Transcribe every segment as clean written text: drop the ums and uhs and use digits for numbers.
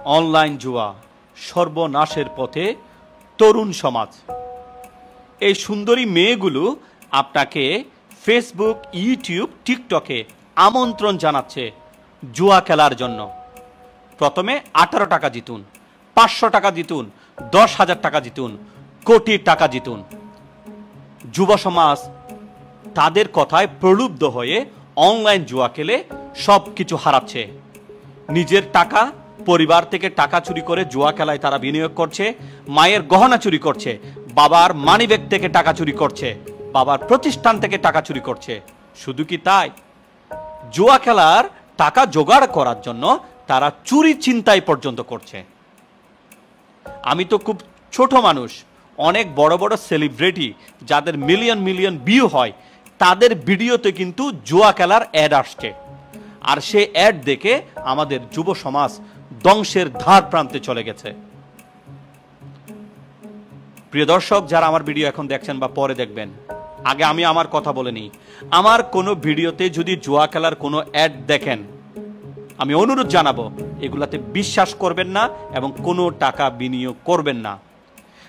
Online জুয়া সর্বনাশের পথে তরুণ সমাজ। এই সুন্দরী মেয়েগুলো আপনাকে ফেসবুক, ইউটিউব, টিকটকে আমন্ত্রণ জানাচ্ছে জুয়া খেলার জন্য। প্রথমে 18 টাকা জিতুন, 500 টাকা জিতুন, 10,000 টাকা জিতুন, কোটি টাকা জিতুন। যুব সমাজ তাদের কথায় প্রলুব্ধ হয়ে অনলাইন জুয়া খেলে সব কিছু হারাচ্ছে। নিজের টাকা, পরিবার থেকে টাকা চুরি করে জুয়া খেলায় তারা বিনিয়োগ করছে, মায়ের গহনা চুরি করছে, বাবার মানিব্যাগ থেকে টাকা চুরি করছে, বাবার প্রতিষ্ঠান থেকে টাকা চুরি করছে। শুধু কি তাই, জুয়া খেলার টাকা জোগাড় করার জন্য তারা চুরি ছিনতাই পর্যন্ত করছে। আমি তো খুব ছোট মানুষ, অনেক বড় বড় সেলিব্রিটি যাদের মিলিয়ন মিলিয়ন ভিউ হয়, তাদের ভিডিওতে কিন্তু জুয়া খেলার অ্যাড আসছে। আর সে অ্যাড দেখে আমাদের যুব সমাজ ধ্বংসের ধার প্রান্তে চলে গেছে। প্রিয় দর্শক, যারা আমার ভিডিও এখন দেখছেন বা পরে দেখবেন, আগে আমি আমার কথা বলে নিই। আমার কোনো ভিডিওতে যদি জুয়া খেলার কোনো অ্যাড দেখেন, আমি অনুরোধ জানাবো এগুলাতে বিশ্বাস করবেন না এবং কোনো টাকা বিনিয়োগ করবেন না।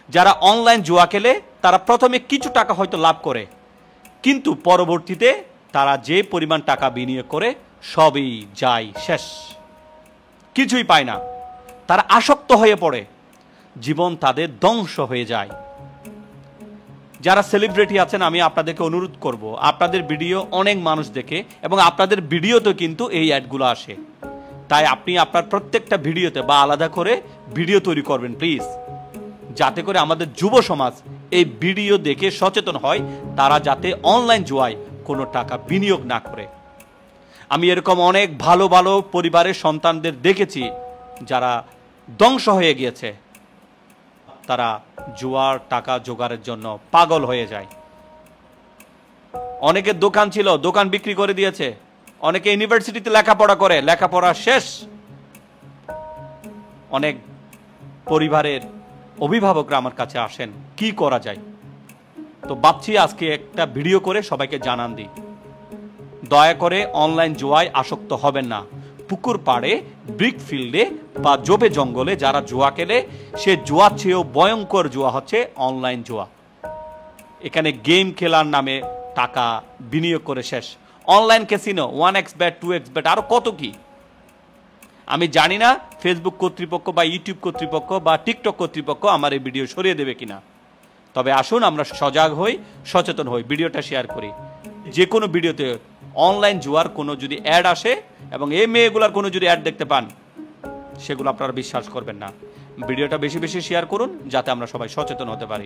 যারা অনলাইন জুয়া খেলে তারা প্রথমে কিছু টাকা হয়তো লাভ করে, কিন্তু পরবর্তীতে তারা যে পরিমাণ টাকা বিনিয়োগ করে সবই যায় শেষ, কিছুই পায় না। তারা আসক্ত হয়ে পড়ে, জীবন তাদের ধ্বংস হয়ে যায়। যারা সেলিব্রিটি আছেন, আমি আপনাদেরকে অনুরোধ করব, আপনাদের ভিডিও অনেক মানুষ দেখে এবং আপনাদের ভিডিওতে কিন্তু এই অ্যাডগুলো আসে। তাই আপনি আপনার প্রত্যেকটা ভিডিওতে বা আলাদা করে ভিডিও তৈরি করবেন প্লিজ, যাতে করে আমাদের যুব সমাজ এই ভিডিও দেখে সচেতন হয়, তারা যাতে অনলাইন জুয়ায় কোনো টাকা বিনিয়োগ না করে। আমি এরকম অনেক ভালো ভালো পরিবারের সন্তানদের দেখেছি যারা ধ্বংস হয়ে গিয়েছে। তারা জুয়ার টাকা জোগাড়ের জন্য পাগল হয়ে যায়। অনেকের দোকান ছিল, দোকান বিক্রি করে দিয়েছে। অনেকে ইউনিভার্সিটিতে লেখাপড়া করে, লেখাপড়া শেষ। অনেক পরিবারের অভিভাবকরা আমার কাছে আসেন, কি করা যায়। তো ভাবছি আজকে একটা ভিডিও করে সবাইকে জানান দিই। দয়া করে অনলাইন জুয়ায় আসক্ত হবেন না। পুকুর পাড়ে, ব্রিক ফিল্ডে বা জবে জঙ্গলে যারা জুয়া খেলে, সে জুয়ার চেয়েও ভয়ঙ্কর জুয়া হচ্ছে অনলাইন জুয়া। এখানে গেম খেলার নামে টাকা বিনিয়োগ করে শেষ। অনলাইন ক্যাসিনো, 1xbet, 2xbet, আরো কত কি। আমি জানি না ফেসবুক কর্তৃপক্ষ বা ইউটিউব কর্তৃপক্ষ বা টিকটক কর্তৃপক্ষ আমার এই ভিডিও সরিয়ে দেবে কিনা। তবে আসুন আমরা সজাগ হই, সচেতন হই, ভিডিওটা শেয়ার করি। যে কোনো ভিডিওতে অনলাইন জুয়ার কোনো যদি অ্যাড আসে এবং এই মেয়েগুলার কোনো যদি অ্যাড দেখতে পান, সেগুলো আপনারা বিশ্বাস করবেন না। ভিডিওটা বেশি বেশি শেয়ার করুন যাতে আমরা সবাই সচেতন হতে পারি।